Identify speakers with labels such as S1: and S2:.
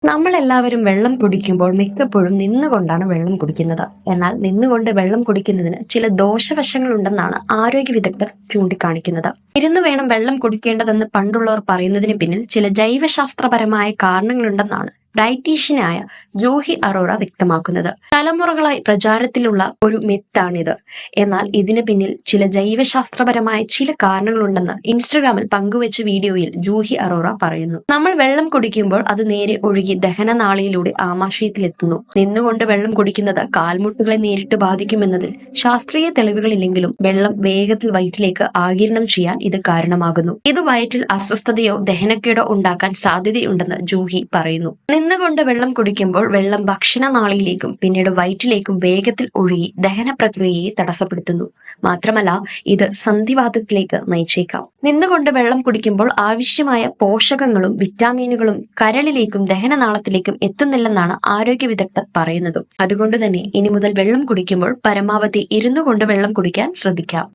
S1: നമ്മളെല്ലാവരും വെള്ളം കുടിക്കുമ്പോൾ മിക്കപ്പോഴും നിന്നുകൊണ്ടാണ് വെള്ളം കുടിക്കുന്നത്. എന്നാൽ നിന്നുകൊണ്ട് വെള്ളം കുടിക്കുന്നതിന് ചില ദോഷവശങ്ങളുണ്ടെന്നാണ് ആരോഗ്യ വിദഗ്ധർ ചൂണ്ടിക്കാണിക്കുന്നത്. ഇരുന്ന് വേണം വെള്ളം കുടിക്കേണ്ടതെന്ന് പണ്ടുള്ളവർ പറയുന്നതിന് പിന്നിൽ ചില ജൈവശാസ്ത്രപരമായ കാരണങ്ങളുണ്ടെന്നാണ് ഡയറ്റീഷ്യനായ ജൂഹി അറോറ വ്യക്തമാക്കുന്നത്. തലമുറകളായി പ്രചാരത്തിലുള്ള ഒരു മിത്താണിത്. എന്നാൽ ഇതിന് പിന്നിൽ ചില ജൈവശാസ്ത്രപരമായ ചില കാരണങ്ങളുണ്ടെന്ന് ഇൻസ്റ്റഗ്രാമിൽ പങ്കുവച്ച വീഡിയോയിൽ ജൂഹി അറോറ പറയുന്നു. നമ്മൾ വെള്ളം കുടിക്കുമ്പോൾ അത് നേരെ ഒഴുകി ദഹനനാളിയിലൂടെ ആമാശയത്തിലെത്തുന്നു. നിന്നുകൊണ്ട് വെള്ളം കുടിക്കുന്നത് കാൽമുട്ടുകളെ നേരിട്ട് ബാധിക്കുമെന്നതിൽ ശാസ്ത്രീയ തെളിവുകളില്ലെങ്കിലും വെള്ളം വേഗത്തിൽ വയറ്റിലേക്ക് ആഗിരണം ചെയ്യാൻ ഇത് കാരണമാകുന്നു. ഇത് വയറ്റിൽ അസ്വസ്ഥതയോ ദഹനക്കേടോ ഉണ്ടാക്കാൻ സാധ്യതയുണ്ടെന്ന് ജൂഹി പറയുന്നു. നിന്നുകൊണ്ട് വെള്ളം കുടിക്കുമ്പോൾ വെള്ളം ഭക്ഷണനാളിയിലേക്കും പിന്നീട് വയറ്റിലേക്കും വേഗത്തിൽ ഒഴുകി ദഹന പ്രക്രിയയെ തടസ്സപ്പെടുത്തുന്നു. മാത്രമല്ല, ഇത് സന്ധിവാതത്തിലേക്ക് നയിച്ചേക്കാം. നിന്നുകൊണ്ട് വെള്ളം കുടിക്കുമ്പോൾ ആവശ്യമായ പോഷകങ്ങളും വിറ്റാമിനുകളും കരളിലേക്കും ദഹനനാളത്തിലേക്കും എത്തുന്നില്ലെന്നാണ് ആരോഗ്യ വിദഗ്ധർ പറയുന്നത്. അതുകൊണ്ട് തന്നെ ഇനി മുതൽ വെള്ളം കുടിക്കുമ്പോൾ പരമാവധി ഇരുന്നു കൊണ്ട് വെള്ളം കുടിക്കാൻ ശ്രദ്ധിക്കാം.